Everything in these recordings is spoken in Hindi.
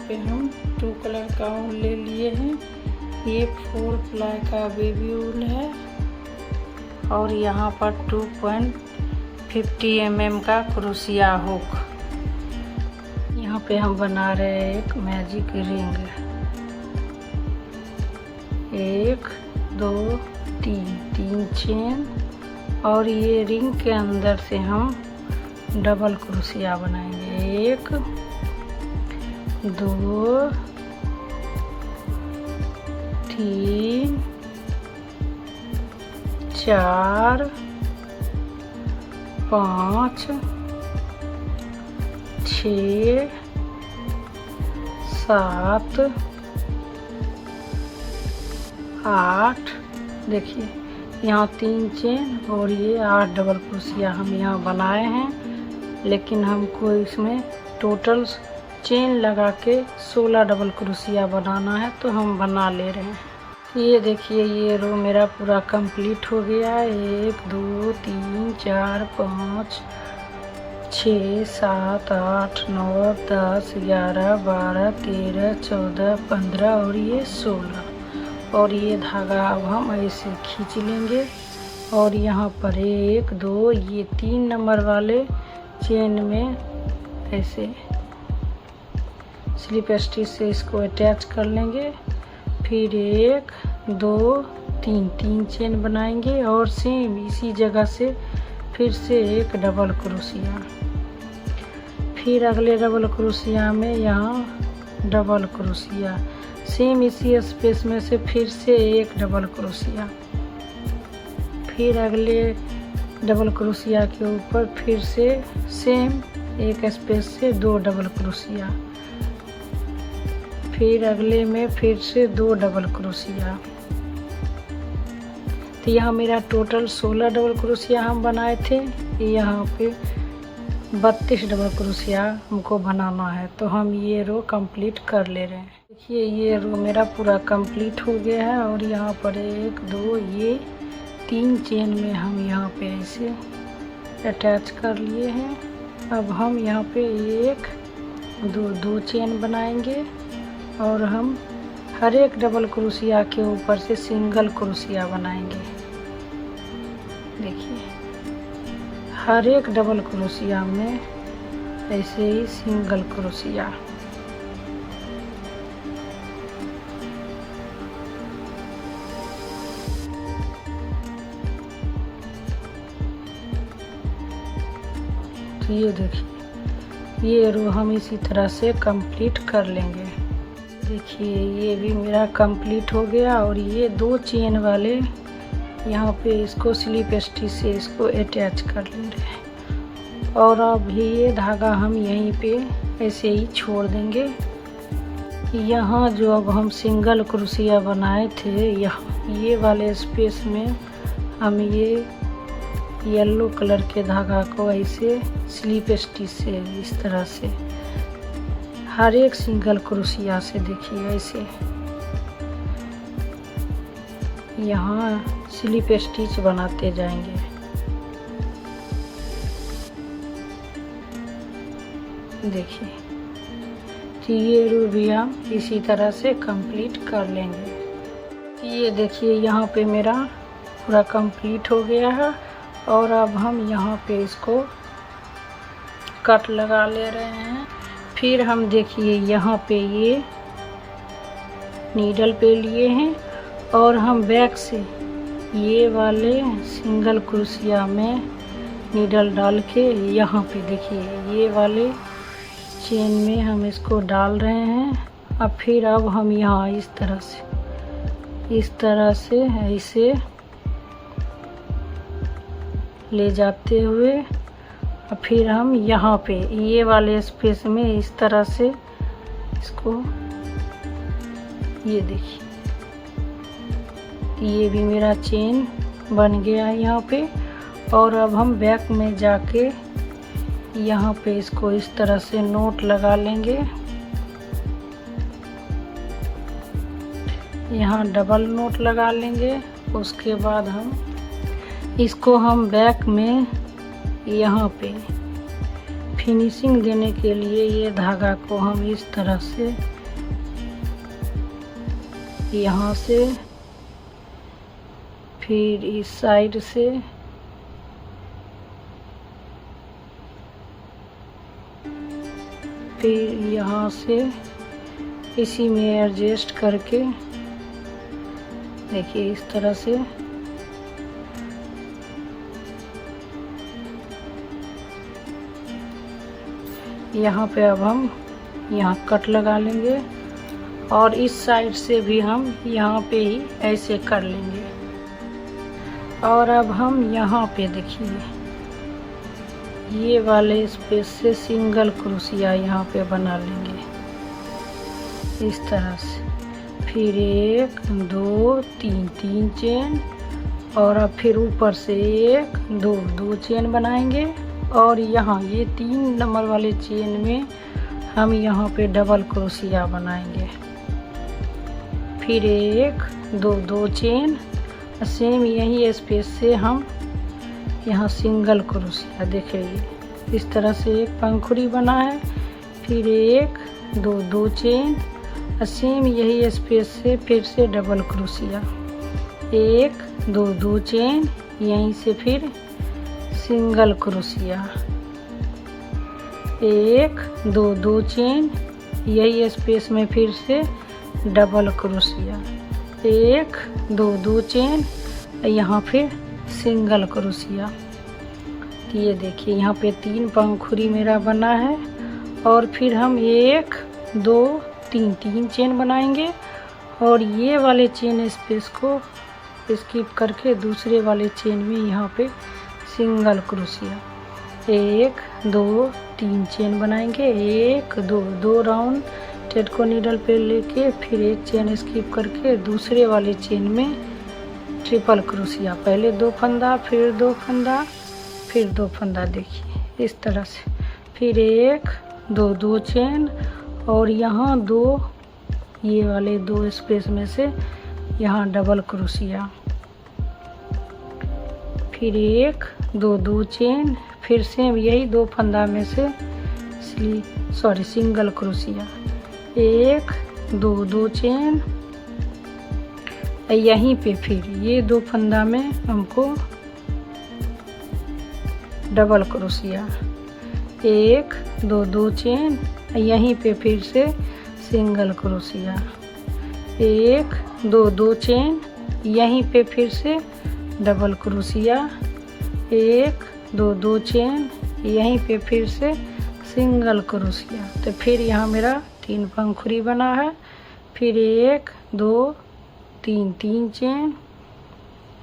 पे हम 2 कलर का ऊन ले लिए हैं। ये 4 प्लाई का बेबी ऊन है और यहाँ पर 2.50 mm का क्रोशिया हुक। यहाँ पे हम बना रहे हैं एक मैजिक रिंग। 1 2 3 चेन और ये रिंग के अंदर से हम डबल क्रोशिया बनाएंगे। 1 2 3 4 5 6 7 8। देखिए यहाँ 3 चेन और ये 8 डबल क्रोशिया हम यहाँ बनाए हैं, लेकिन हमको इसमें टोटल चेन लगा के 16 डबल क्रोशिया बनाना है, तो हम बना ले रहे हैं। ये देखिए ये रो मेरा पूरा कंप्लीट हो गया। 1 2 3 4 5 6 7 8 9 10 11 12 13 14 15 और ये 16। और ये धागा अब हम ऐसे खींच लेंगे और यहाँ पर 1 2 ये 3 नंबर वाले चेन में ऐसे स्लिप स्टिच से इसको अटैच कर लेंगे। फिर 1 2 3 चेन बनाएंगे और सेम इसी जगह से फिर से एक डबल क्रोशिया। फिर अगले डबल क्रोशिया में यहाँ डबल क्रोशिया, सेम इसी स्पेस में से फिर से एक डबल क्रोशिया। फिर अगले डबल क्रोशिया के ऊपर फिर से सेम एक स्पेस से 2 डबल क्रोशिया। फिर अगले में फिर से 2 डबल क्रोशिया। तो यहाँ मेरा टोटल 16 डबल क्रोशिया हम बनाए थे। यहाँ पे 32 डबल क्रोशिया हमको बनाना है, तो हम ये रो कंप्लीट कर ले रहे हैं। देखिए ये रो मेरा पूरा कंप्लीट हो गया है और यहाँ पर 1 2 ये 3 चेन में हम यहाँ पे ऐसे अटैच कर लिए हैं। अब हम यहाँ पे 1 2 चेन बनाएंगे और हम हर एक डबल क्रोशिया के ऊपर से सिंगल क्रोशिया बनाएंगे। देखिए हर एक डबल क्रोशिया में ऐसे ही सिंगल क्रोशिया। तो ये देखिए ये रो हम इसी तरह से कंप्लीट कर लेंगे। देखिए ये भी मेरा कंप्लीट हो गया और ये 2 चेन वाले यहाँ पे इसको स्लिप स्टिच से इसको अटैच कर ले रहे हैं। और अभी ये धागा हम यहीं पे ऐसे ही छोड़ देंगे। यहाँ जो अब हम सिंगल क्रोशिया बनाए थे, यहाँ ये वाले स्पेस में हम ये येलो कलर के धागा को ऐसे स्लिप स्टिच से इस तरह से हर एक सिंगल क्रोशिया से देखिए ऐसे यहाँ स्लिप स्टिच बनाते जाएंगे। देखिए तो ये रो भी हम इसी तरह से कंप्लीट कर लेंगे। ये देखिए यहाँ पे मेरा पूरा कंप्लीट हो गया है और अब हम यहाँ पे इसको कट लगा ले रहे हैं। फिर हम देखिए यहाँ पे ये नीडल पे लिए हैं और हम बैक से ये वाले सिंगल क्रोशिया में नीडल डाल के यहाँ पे देखिए ये वाले चेन में हम इसको डाल रहे हैं। अब फिर अब हम यहाँ इस तरह से ऐसे ले जाते हुए और फिर हम यहाँ पे ये वाले स्पेस में इस तरह से इसको ये देखिए ये भी मेरा चेन बन गया है यहाँ पे। और अब हम बैक में जाके यहाँ पे इसको इस तरह से नोट लगा लेंगे। यहाँ डबल नोट लगा लेंगे। उसके बाद इसको हम बैक में यहाँ पे फिनिशिंग देने के लिए ये धागा को हम इस तरह से यहाँ से, फिर इस साइड से, फिर यहाँ से इसी में एडजस्ट करके देखिए इस तरह से यहाँ पे अब हम यहाँ कट लगा लेंगे और इस साइड से भी हम यहाँ पे ही ऐसे कर लेंगे। और अब हम यहाँ पे देखिए ये वाले स्पेस से सिंगल क्रोशिया यहाँ पे बना लेंगे इस तरह से। फिर 1 2 3 3 चेन और अब फिर ऊपर से 1 2 2 चेन बनाएंगे और यहाँ ये 3 नंबर वाले चेन में हम यहाँ पे डबल क्रोशिया बनाएंगे। फिर 1 2 2 चेन, सेम यही स्पेस से हम यहाँ सिंगल क्रोशिया देखिए इस तरह से एक पंखुड़ी बना है। फिर 1 2 2 चेन, सेम यही स्पेस से फिर से डबल क्रोशिया, 1 2 2 चेन, यहीं से फिर सिंगल क्रोशिया, 1 2 2 चेन, यही स्पेस में फिर से डबल क्रोशिया, 1 2 2 चेन, यहाँ फिर सिंगल क्रोशिया। ये देखिए यहाँ पे 3 पंखुड़ी मेरा बना है और फिर हम 1 2 3 3 चेन बनाएंगे और ये वाले चेन स्पेस को स्किप करके दूसरे वाले चेन में यहाँ पे सिंगल क्रोशिया, 1 2 3 चेन बनाएंगे, 1 2 2 राउंड थ्रेड को नीडल पे लेके फिर एक चेन स्किप करके दूसरे वाले चेन में ट्रिपल क्रोशिया, पहले 2 फंदा फिर 2 फंदा फिर 2 फंदा देखिए इस तरह से। फिर 1 2 2 चेन और यहाँ 2 ये वाले 2 स्पेस में से यहाँ डबल क्रोशिया, फिर 1 2 2 चेन, फिर सेम यही 2 फंदा में से सिंगल क्रोशिया, 1 2 2 चेन, यहीं पे फिर ये 2 फंदा में हमको डबल क्रोशिया, 1 2 2 चेन, यहीं पे फिर से सिंगल क्रोशिया, 1 2 2 चेन, यहीं पे फिर से डबल क्रोशिया, 1 2 2 चेन, यहीं पे फिर से सिंगल क्रोशिया। तो फिर यहाँ मेरा 3 पंखुड़ी बना है। फिर 1 2 3 3 चेन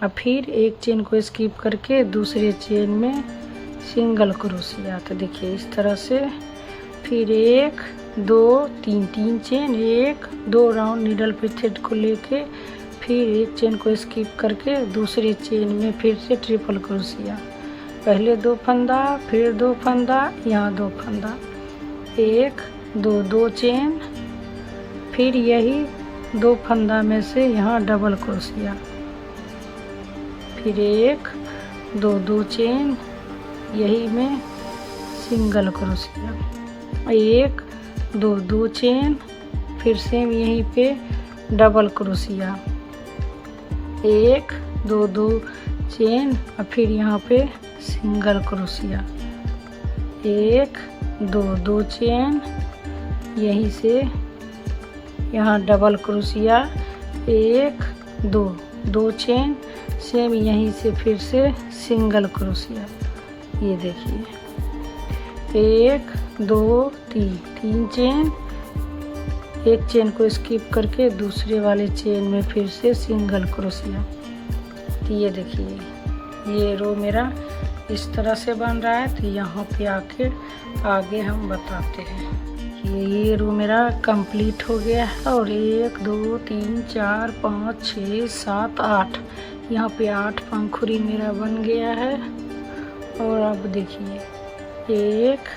और फिर एक चेन को स्किप करके दूसरे चेन में सिंगल क्रोशिया। तो देखिए इस तरह से फिर 1 2 3 3 चेन, 1 2 राउंड नीडल पे थ्रेड को लेके फिर एक चेन को स्किप करके दूसरे चेन में फिर से ट्रिपल क्रोशिया, पहले 2 फंदा फिर 2 फंदा, यहाँ 2 फंदा, 1 2 2 चेन, फिर यही 2 फंदा में से यहाँ डबल क्रोशिया, फिर 1 2 2 चेन, यही में सिंगल क्रोशिया, 1 2 2 चेन, फिर सेम यहीं पे डबल क्रोशिया, 1 2 2 चेन और फिर यहाँ पे सिंगल क्रोशिया, 1 2 2 चेन, यहीं से यहाँ डबल क्रोशिया, 1 2 2 चेन, सेम यहीं से फिर से सिंगल क्रोशिया। ये देखिए 1 2 3 3 चेन, एक चेन को स्किप करके दूसरे वाले चेन में फिर से सिंगल क्रोशिया। ये देखिए ये रो मेरा इस तरह से बन रहा है। तो यहाँ पे आके आगे हम बताते हैं। ये रो मेरा कंप्लीट हो गया है और 1 2 3 4 5 6 7 8, यहाँ पे 8 पंखुड़ी मेरा बन गया है। और अब देखिए 1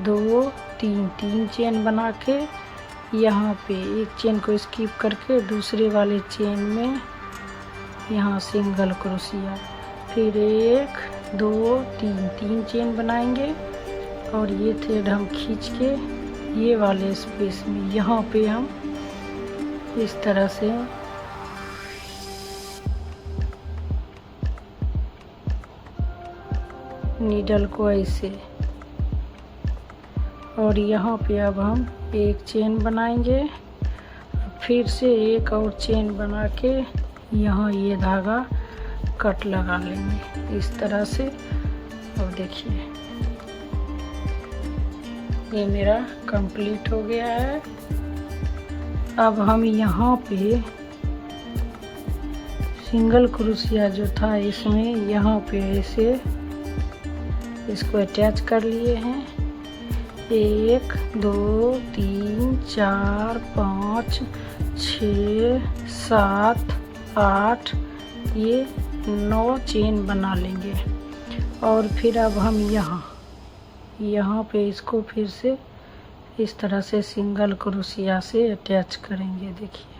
2 3 3 चेन बना के यहाँ पे एक चेन को स्किप करके दूसरे वाले चेन में यहाँ सिंगल क्रोशिया, फिर 1 2 3 3 चेन बनाएंगे और ये थ्रेड हम खींच के ये वाले स्पेस में यहाँ पे हम इस तरह से नीडल को ऐसे, और यहाँ पे अब हम एक चेन बनाएंगे। फिर से एक और चेन बना के यहाँ ये धागा कट लगा लेंगे इस तरह से। अब देखिए ये मेरा कंप्लीट हो गया है। अब हम यहाँ पे सिंगल क्रोशिया जो था इसमें यहाँ पे ऐसे इसको अटैच कर लिए हैं। 1 2 3 4 5 6 7 8 ये 9 चेन बना लेंगे। और फिर अब हम यहाँ पे इसको फिर से इस तरह से सिंगल क्रोशिया से अटैच करेंगे। देखिए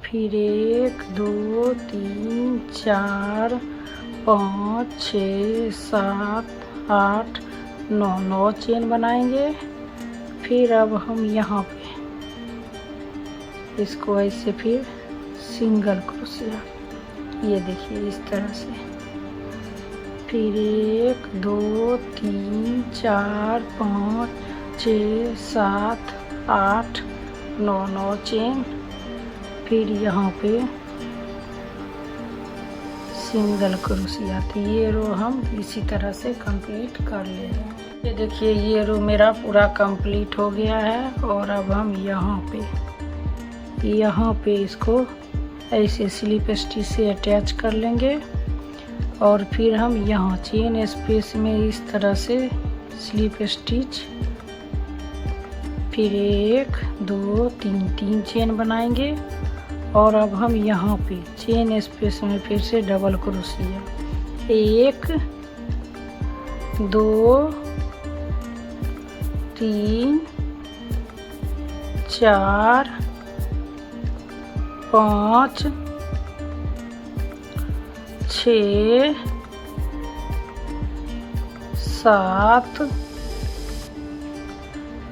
फिर 1 2 3 4 5 6 7 8 9 चेन बनाएंगे। फिर अब हम यहाँ पे इसको ऐसे फिर सिंगल क्रोशिया, ये देखिए इस तरह से। फिर 1 2 3 4 5 6 7 8 9 चेन। फिर यहाँ पे सिंगल क्रोशिया। तो ये रो हम इसी तरह से कंप्लीट कर ले रहे हैं। ये देखिए ये रो मेरा पूरा कंप्लीट हो गया है। और अब हम यहाँ पे इसको ऐसे स्लिप स्टिच से अटैच कर लेंगे। और फिर हम यहाँ चेन स्पेस में इस तरह से स्लिप स्टिच, फिर 1 2 3 चेन बनाएंगे। और अब हम यहाँ पे चेन स्पेस में फिर से डबल क्रोशिया, 1 2 3 4 5 6 7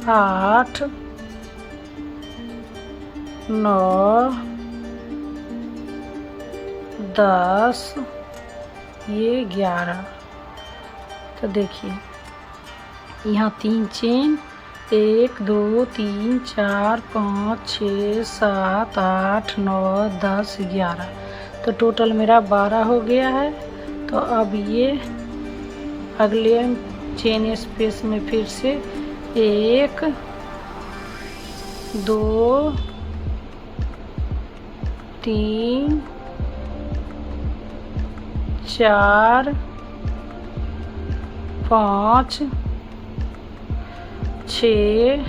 8 9 10 ये 11। तो देखिए यहाँ 3 चेन, 1 2 3 4 5 6 7 8 9 10 11। तो टोटल मेरा 12 हो गया है। तो अब ये अगले चेन स्पेस में फिर से 1 2 3 4 5 6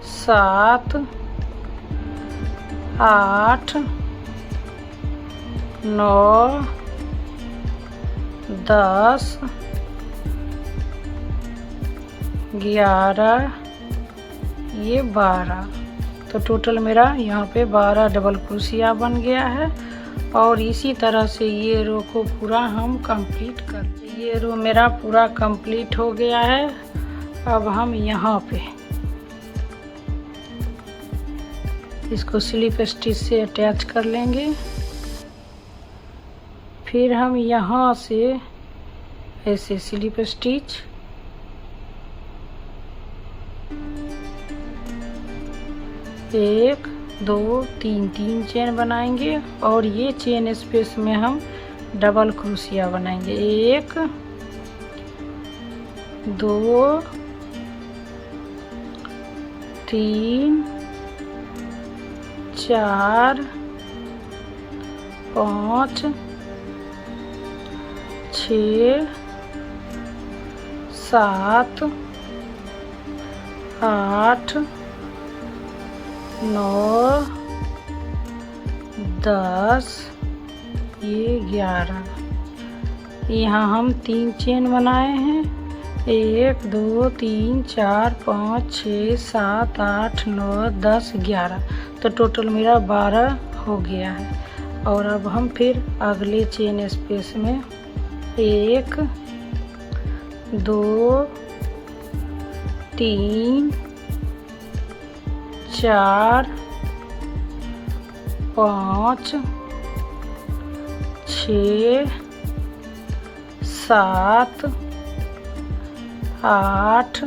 7 8 9 10 11 ये 12। तो टोटल मेरा यहाँ पे 12 डबल क्रोशिया बन गया है। और इसी तरह से ये रो को पूरा हम कंप्लीट कर, ये रो मेरा पूरा कंप्लीट हो गया है। अब हम यहाँ पे इसको स्लिप स्टिच से अटैच कर लेंगे। फिर हम यहाँ से ऐसे स्लिप स्टिच, एक 2 3 चेन बनाएंगे। और ये चेन स्पेस में हम डबल क्रोशिया बनाएंगे, 1 2 3 4 5 6 7 8 9 10 ये 11। यहाँ हम 3 चेन बनाए हैं, 1 2 3 4 5 6 7 8 9 10 11। तो टोटल मेरा 12 हो गया है। और अब हम फिर अगले चेन स्पेस में 1 2 3 4 5 6 7 8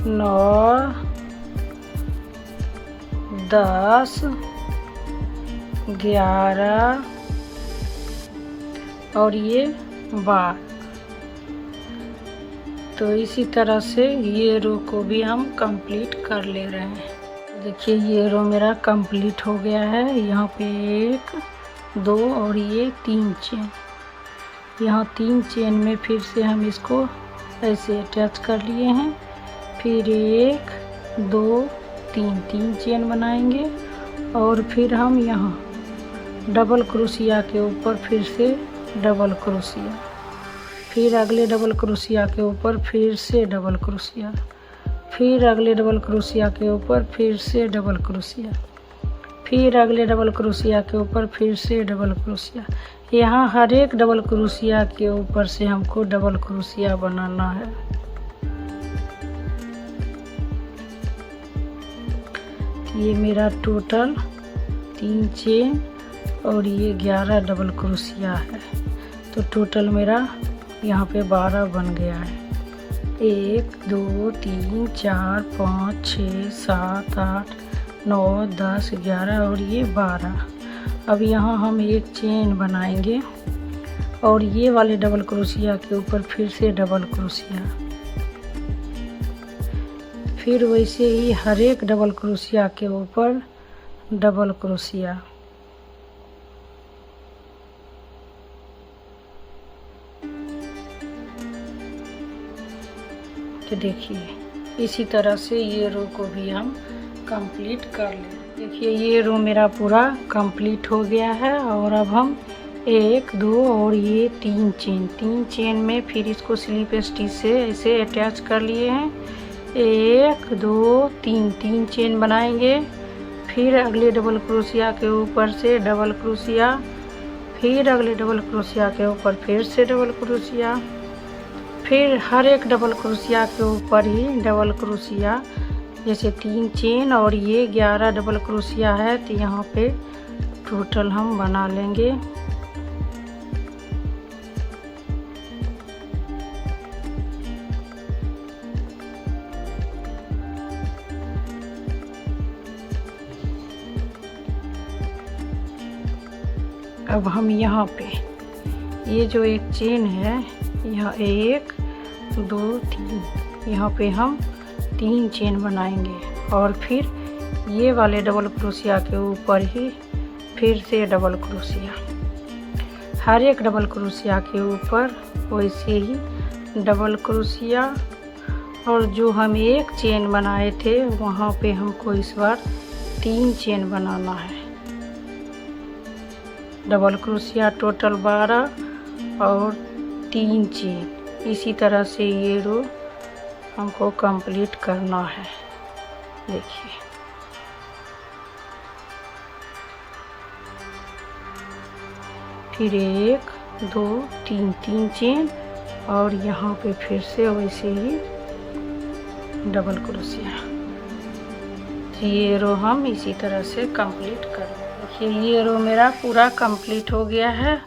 9 10 11 और ये 12। तो इसी तरह से ये रो को भी हम कंप्लीट कर ले रहे हैं। देखिए ये रो मेरा कंप्लीट हो गया है। यहाँ पे 1 2 और ये 3 चेन, यहाँ 3 चेन में फिर से हम इसको ऐसे अटैच कर लिए हैं। फिर 1 2 3 चेन बनाएंगे और फिर हम यहाँ डबल क्रोशिया के ऊपर फिर से डबल क्रोशिया, फिर अगले डबल क्रोशिया के ऊपर फिर से डबल क्रोशिया, फिर अगले डबल क्रोशिया के ऊपर फिर से डबल क्रोशिया, फिर अगले डबल क्रोशिया के ऊपर फिर से डबल क्रोशिया। यहाँ हर एक डबल क्रोशिया के ऊपर से हमको डबल क्रोशिया बनाना है। ये मेरा टोटल 3 चेन और ये 11 डबल क्रोशिया है। तो टोटल मेरा यहाँ पे 12 बन गया है। 1 2 3 4 5 6 7 8 9 10 11 और ये 12। अब यहाँ हम एक चेन बनाएंगे और ये वाले डबल क्रोशिया के ऊपर फिर से डबल क्रोशिया, फिर वैसे ही हर एक डबल क्रोशिया के ऊपर डबल क्रोशिया। तो देखिए इसी तरह से ये रो को भी हम कंप्लीट कर लें। देखिए ये रो मेरा पूरा कंप्लीट हो गया है और अब हम 1 2 और ये 3 चेन में फिर इसको स्लिप स्टिच से ऐसे अटैच कर लिए हैं। 1 2 3 चेन बनाएंगे, फिर अगले डबल क्रोशिया के ऊपर से डबल क्रोशिया, फिर अगले डबल क्रोशिया के ऊपर फिर से डबल क्रोशिया, फिर हर एक डबल क्रोशिया के ऊपर ही डबल क्रोशिया। जैसे 3 चेन और ये 11 डबल क्रोशिया है तो यहाँ पे टोटल हम बना लेंगे। अब हम यहाँ पे ये जो एक चेन है, यहाँ 1 2 3, यहाँ पे हम 3 चेन बनाएंगे और फिर ये वाले डबल क्रोशिया के ऊपर ही फिर से डबल क्रोशिया, हर एक डबल क्रोशिया के ऊपर वैसे ही डबल क्रोशिया। और जो हम एक चेन बनाए थे वहाँ पे हमको इस बार 3 चेन बनाना है। डबल क्रोशिया टोटल 12 और 3 चेन। इसी तरह से ये रो हमको कंप्लीट करना है। देखिए फिर 1 2 3 चेन और यहाँ पे फिर से वैसे ही डबल क्रोशिया। ये रो हम इसी तरह से कंप्लीट कर। देखिए ये रो मेरा पूरा कंप्लीट हो गया है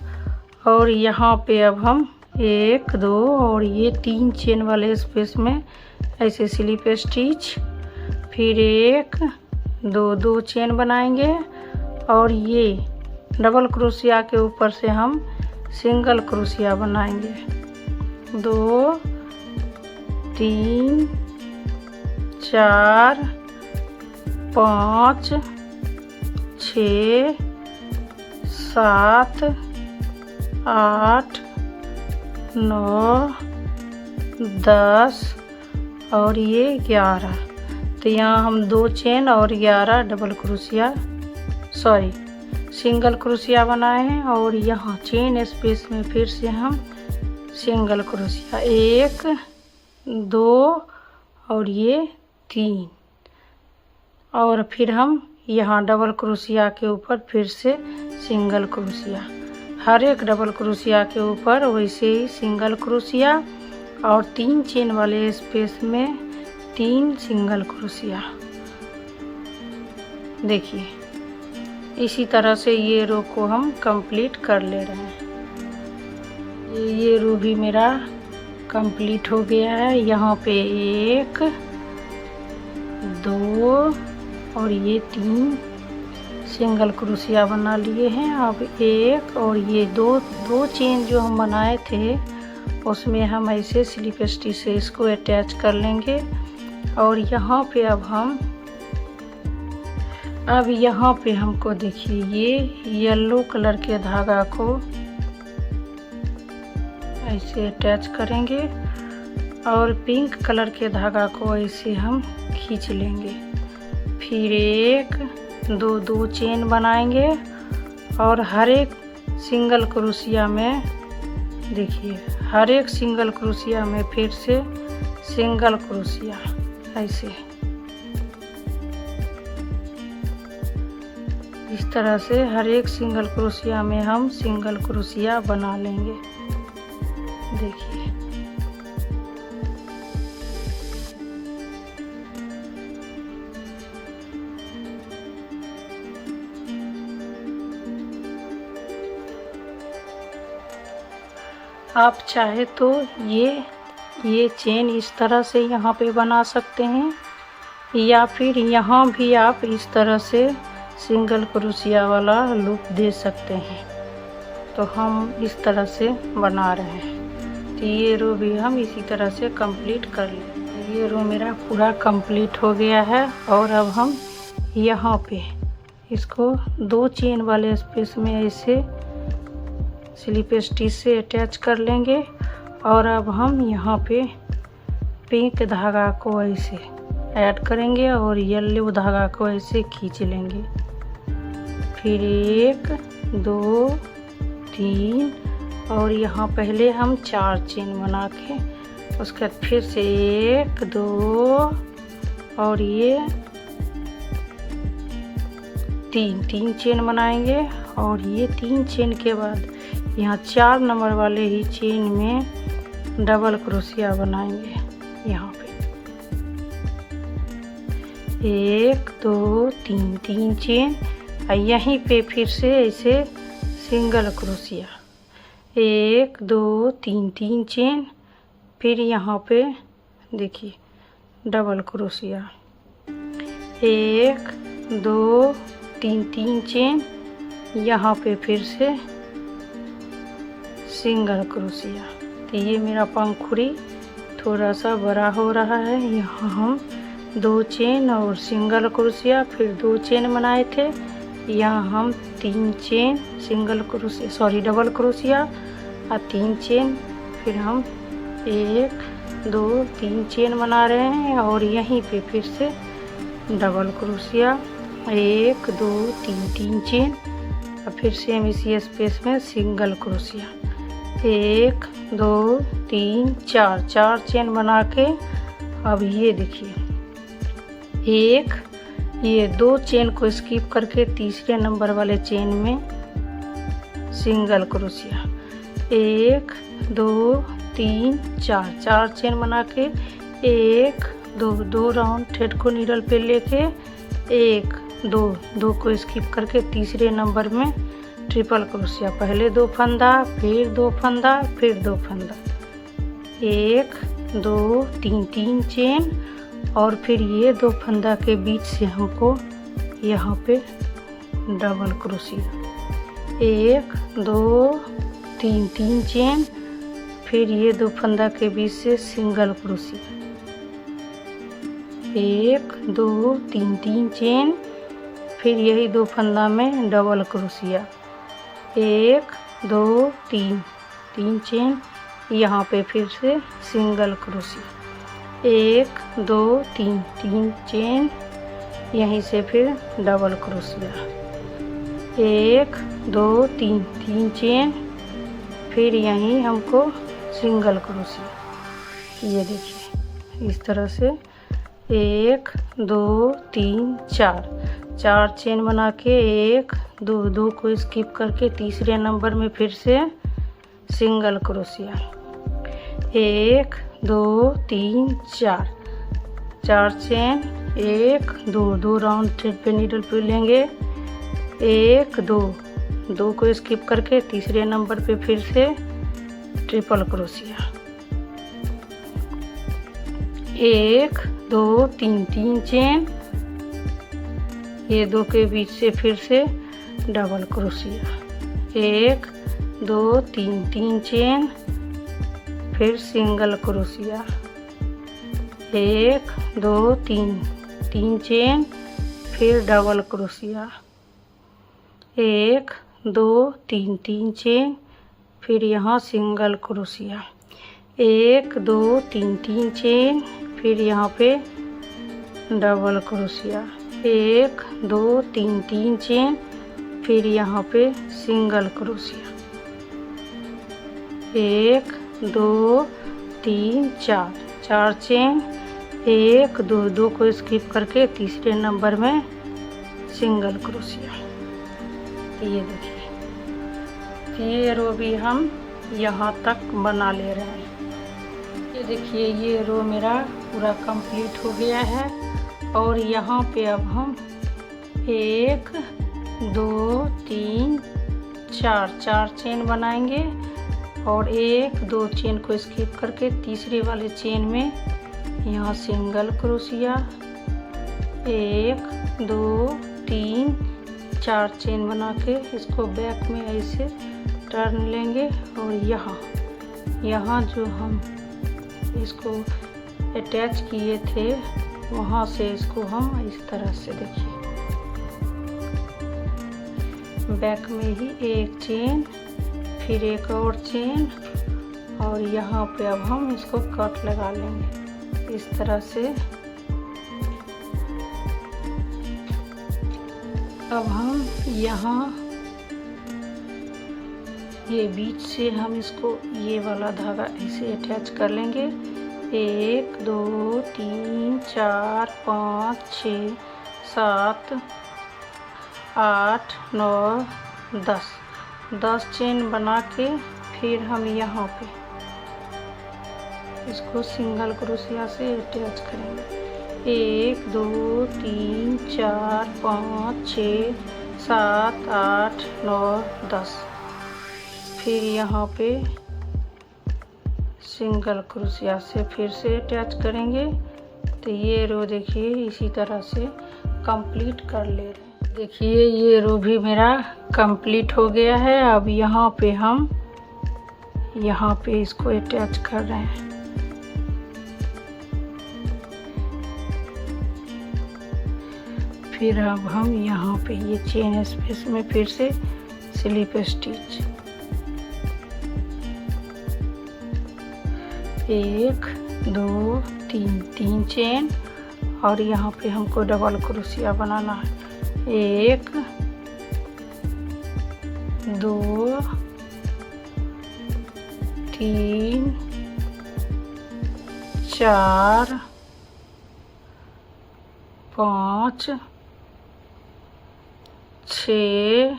और यहाँ पे अब हम 1 2 और ये 3 चेन वाले स्पेस में ऐसे स्लिप स्टिच, फिर 1 2 चेन बनाएंगे और ये डबल क्रोशिया के ऊपर से हम सिंगल क्रोशिया बनाएंगे। 2 3 4 5 6 7 8 9 10 और ये 11। तो यहाँ हम 2 चेन और 11 डबल क्रोशिया सिंगल क्रोशिया बनाए हैं और यहाँ चेन स्पेस में फिर से हम सिंगल क्रोशिया 1 2 और ये 3 और फिर हम यहाँ डबल क्रोशिया के ऊपर फिर से सिंगल क्रोशिया, हर एक डबल क्रोशिया के ऊपर वैसे ही सिंगल क्रोशिया और 3 चेन वाले स्पेस में 3 सिंगल क्रोशिया। देखिए इसी तरह से ये रो को हम कंप्लीट कर ले रहे हैं। ये रो भी मेरा कंप्लीट हो गया है। यहाँ पे 1 2 और ये 3 सिंगल क्रोशिया बना लिए हैं। अब 1 और ये दो चेन जो हम बनाए थे उसमें हम ऐसे स्लिप स्टिच से इसको अटैच कर लेंगे। और यहाँ पे अब यहाँ पे हमको देखिए ये येलो कलर के धागा को ऐसे अटैच करेंगे और पिंक कलर के धागा को ऐसे हम खींच लेंगे। फिर 1 2 चेन बनाएंगे और हर एक सिंगल क्रोशिया में देखिए हर एक सिंगल क्रोशिया में फिर से सिंगल क्रोशिया ऐसे इस तरह से हर एक सिंगल क्रोशिया में हम सिंगल क्रोशिया बना लेंगे। देखिए आप चाहे तो ये चेन इस तरह से यहाँ पे बना सकते हैं या फिर यहाँ भी आप इस तरह से सिंगल क्रोशिया वाला लूप दे सकते हैं। तो हम इस तरह से बना रहे हैं। तो ये रो भी हम इसी तरह से कंप्लीट कर लें। ये रो मेरा पूरा कंप्लीट हो गया है और अब हम यहाँ पे इसको 2 चेन वाले स्पेस में ऐसे स्लिप स्टिच से अटैच कर लेंगे। और अब हम यहाँ पे पिंक धागा को ऐसे ऐड करेंगे और येलो धागा को ऐसे खींच लेंगे। फिर 1 2 3 और यहाँ पहले हम 4 चेन बना के उसके बाद फिर से 1 2 और ये 3 चेन बनाएंगे। और ये 3 चेन के बाद यहाँ 4 नंबर वाले ही चेन में डबल क्रोशिया बनाएंगे। यहाँ पे 1 2 3 चेन और यहीं पे फिर से ऐसे सिंगल क्रोशिया 1 2 3 चेन। फिर यहाँ पे देखिए डबल क्रोशिया 1 2 3 चेन। यहाँ पे फिर से सिंगल क्रोशिया। तो ये मेरा पंखुड़ी थोड़ा सा बड़ा हो रहा है। यहाँ हम 2 चेन और सिंगल क्रोशिया फिर 2 चेन बनाए थे। यहाँ हम 3 चेन डबल क्रोशिया और 3 चेन फिर हम 1 2 3 चेन बना रहे हैं। और यहीं पे फिर से डबल क्रोशिया 1 2 3 चेन और फिर सेम इसी स्पेस में सिंगल क्रोशिया 1 2 3 4 चेन बना के अब ये देखिए ये 2 चेन को स्किप करके तीसरे नंबर वाले चेन में सिंगल क्रोशिया 1 2 3 4 चेन बना के 1 2 राउंड थ्रेड को नीडल पे लेके 1 2 को स्किप करके तीसरे नंबर में ट्रिपल क्रोशिया। पहले 2 फंदा फिर 2 फंदा फिर 2 फंदा 1 2 3 चेन। और फिर ये 2 फंदा के बीच से हमको यहाँ पे डबल क्रोशिया 1 2 3 चेन। फिर ये 2 फंदा के बीच से सिंगल क्रोशिया 1 2 3 चेन। फिर यही 2 फंदा में डबल क्रोशिया 1 2 3 चेन। यहाँ पे फिर से सिंगल क्रोशिया 1 2 3 चेन। यहीं से फिर डबल क्रोशिया 1 2 3 चेन। फिर यहीं हमको सिंगल क्रोशिया। ये देखिए इस तरह से 1 2 3 4 चेन बना के 1 2 को स्किप करके तीसरे नंबर में फिर से single crochet 1 2 3 4 chain 1 2 round thread पे नीडल पे लेंगे 1 2 को स्किप करके तीसरे नंबर पे फिर से ट्रिपल क्रोशिया, 1 2 3 3 चेन, ये 2 के बीच से फिर से डबल क्रोशिया, 1 2 3 3 चेन, फिर सिंगल क्रोशिया, 1 2 3 3 चेन, फिर डबल क्रोशिया, 1 2 3 3 चेन, फिर यहाँ सिंगल क्रोशिया, 1 2 3 3 चेन, फिर यहाँ पे डबल क्रोशिया, 1 2 3 3 चेन, फिर यहाँ पे सिंगल क्रोशिया, 1 2 3 4 4 चेन, 1 2 2 को स्किप करके तीसरे नंबर में सिंगल क्रोशिया। ये देखिए, ये रो भी हम यहाँ तक बना ले रहे हैं। ये देखिए, ये रो मेरा पूरा कंप्लीट हो गया है और यहाँ पे अब हम 1 2 3 4 4 चेन बनाएंगे और 1 2 चेन को स्किप करके तीसरे वाले चेन में यहाँ सिंगल क्रोशिया, 1 2 3 4 चेन बना के इसको बैक में ऐसे टर्न लेंगे और यहाँ जो हम इसको अटैच किए थे वहाँ से इसको हम इस तरह से देखिए बैक में ही 1 चेन, फिर 1 और चेन और यहाँ पे अब हम इसको कट लगा लेंगे इस तरह से। अब हम यहाँ ये बीच से हम इसको ये वाला धागा ऐसे अटैच कर लेंगे। 1 2 3 4 5 6 7 8 9 10 चेन बना के फिर हम यहाँ पे इसको सिंगल क्रोशिया से अटैच करेंगे। 1 2 3 4 5 6 7 8 9 10, फिर यहाँ पे सिंगल क्रोशिया से फिर से अटैच करेंगे। तो ये रो देखिए इसी तरह से कंप्लीट कर ले रहे हैं। देखिए ये रो भी मेरा कंप्लीट हो गया है। अब यहाँ पे हम यहाँ पे इसको अटैच कर रहे हैं। फिर अब हम यहाँ पे ये चेन स्पेस में फिर से स्लिप स्टिच 1 2 3 3 चेन और यहाँ पे हमको डबल क्रोशिया बनाना है। 1 2 3 4 5 6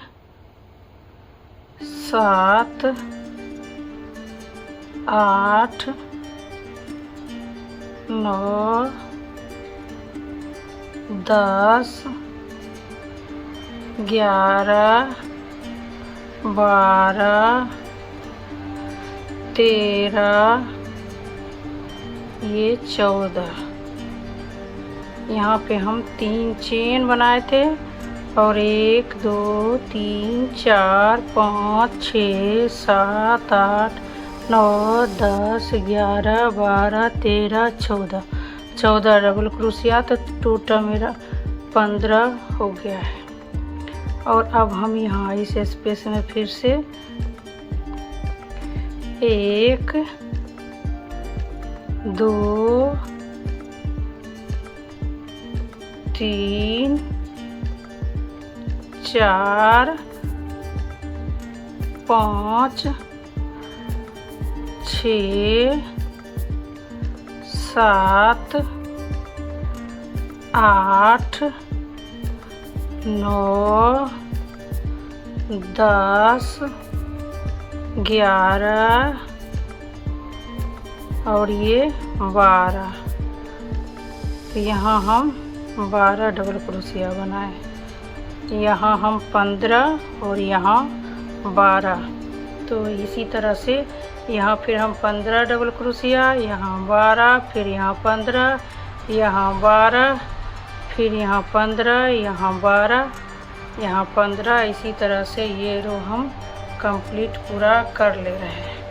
7 8 9 10 11 12 13 ये 14। यहाँ पे हम 3 चेन बनाए थे और 1 2 3 4 5 6 7 8 9 10 11 12 13 14 डबल क्रोशिया। तो टोटल मेरा 15 हो गया है। और अब हम यहाँ इस स्पेस में फिर से 1 2 3 4 5 6 7 8 9 10 11 और ये 12। यहाँ हम 12 डबल क्रोशिया बनाए। यहाँ हम 15 और यहाँ 12। तो इसी तरह से यहाँ फिर हम 15 डबल क्रोशिया, यहाँ 12, फिर यहाँ 15, यहाँ 12, फिर यहाँ 15, यहाँ 12, यहाँ 15। इसी तरह से ये रो हम कंप्लीट पूरा कर ले रहे हैं।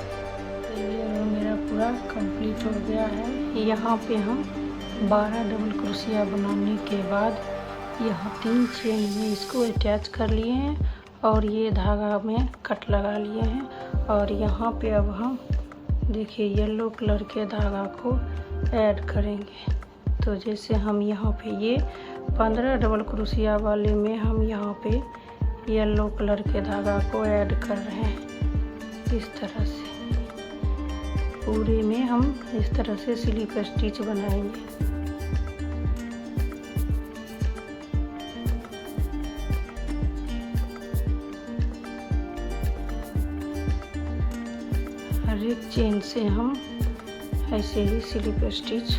तो ये रो मेरा पूरा कंप्लीट हो गया है। यहाँ पे हम 12 डबल क्रोशिया बनाने के बाद यहाँ 3 चेन में इसको अटैच कर लिए हैं और ये धागा में कट लगा लिए हैं। और यहाँ पे अब हम देखिए येलो कलर के धागा को ऐड करेंगे। तो जैसे हम यहाँ पे ये 15 डबल क्रोशिया वाले में हम यहाँ पे येलो कलर के धागा को ऐड कर रहे हैं। इस तरह से पूरे में हम इस तरह से स्लिप स्टिच बनाएंगे। हर एक चेन से हम ऐसे ही स्लिप स्टिच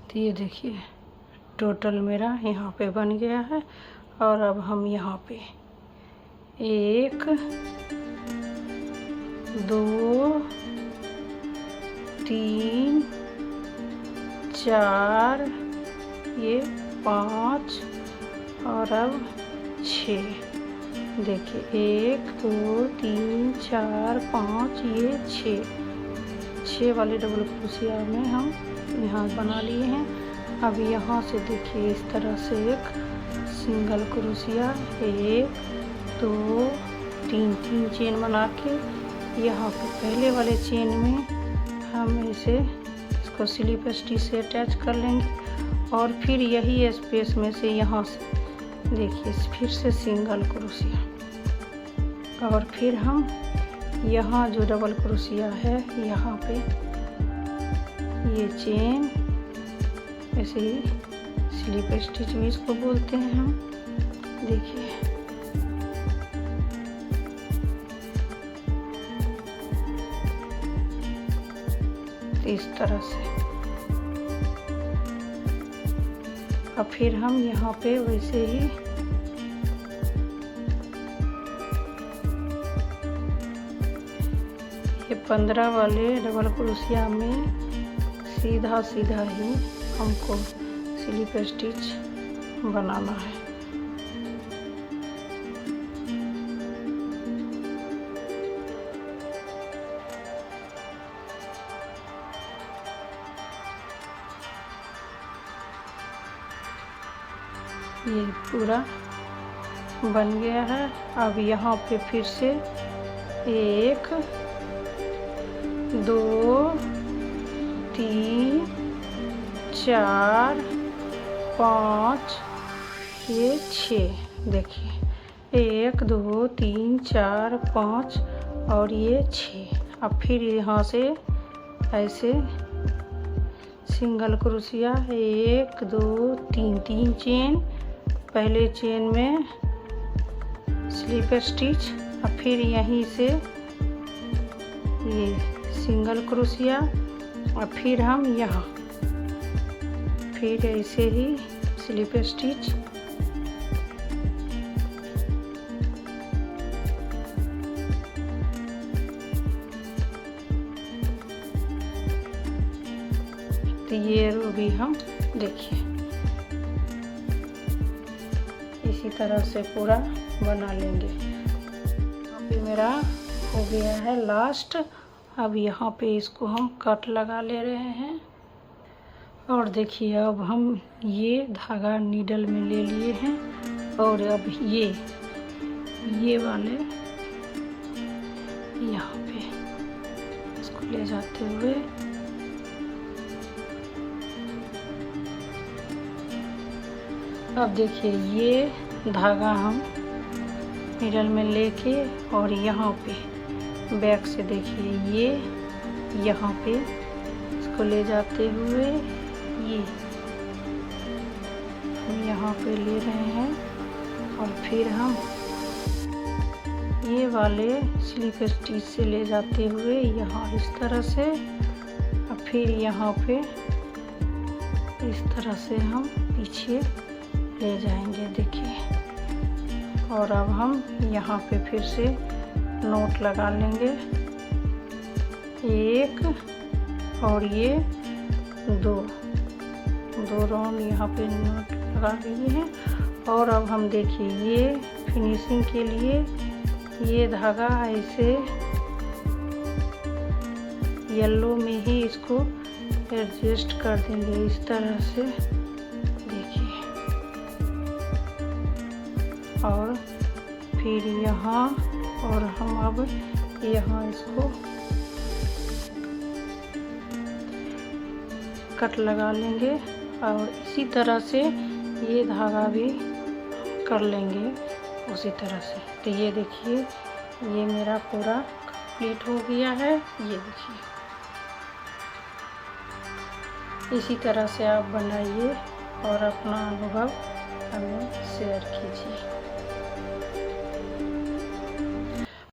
तो ये देखिए टोटल मेरा यहाँ पे बन गया है। और अब हम यहाँ पे 1 2 3 4 ये 5 और अब 6। देखिए 1 2 3 4 5 ये 6 वाले डबल क्रोशिया में हम यहाँ बना लिए हैं। अब यहाँ से देखिए इस तरह से एक सिंगल क्रोशिया 1 2 3 चेन बना के यहाँ पे पहले वाले चेन में हम इसे इसको स्लिप स्टिच से अटैच कर लेंगे। और फिर यही स्पेस में से यहाँ से देखिए फिर से सिंगल क्रोशिया और फिर हम यहाँ जो डबल क्रोशिया है यहाँ पे ये चेन ऐसे ही स्लिप स्टिच भी इसको बोलते हैं हम। देखिए इस तरह से। अब फिर हम यहाँ पे वैसे ही ये 15 वाले डबल क्रोशिया में सीधा ही हमको स्लिप स्टिच बनाना है। ये पूरा बन गया है। अब यहाँ पे फिर से 1 2 3 4 5 ये 6। देखिए 1 2 3 4 5 और ये 6। अब फिर यहाँ से ऐसे सिंगल क्रोशिया 1 2 3 चेन, पहले चेन में स्लिप स्टिच। अब फिर यहीं से ये सिंगल क्रोशिया और फिर हम यहाँ फिर ऐसे ही स्लिप स्टिच। तो ये रो भी हम देखिए इसी तरह से पूरा बना लेंगे। यहाँ पे मेरा हो गया है लास्ट। अब यहाँ पे इसको हम कट लगा ले रहे हैं। और देखिए अब हम ये धागा नीडल में ले लिए हैं और अब ये वाले यहाँ पे इसको ले जाते हुए अब देखिए ये धागा हम नीडल में लेके और यहाँ पे बैक से देखिए ये यहाँ पे इसको ले जाते हुए ये हम यहाँ पे ले रहे हैं और फिर हम ये वाले स्लिप स्टिच से ले जाते हुए यहाँ इस तरह से और फिर यहाँ पे इस तरह से हम पीछे ले जाएंगे, देखिए। और अब हम यहाँ पे फिर से नोट लगा लेंगे, 1 और ये 2 राउंड यहाँ पे नोट लगा लिए हैं। और अब हम देखिए ये फिनिशिंग के लिए ये धागा ऐसे येलो में ही इसको एडजस्ट कर देंगे, इस तरह से, देखिए। और फिर यहाँ, और हम अब यहाँ इसको कट लगा लेंगे और इसी तरह से ये धागा भी कर लेंगे उसी तरह से। तो ये देखिए ये मेरा पूरा कंप्लीट हो गया है, ये देखिए। इसी तरह से आप बनाइए और अपना अनुभव हमें शेयर कीजिए।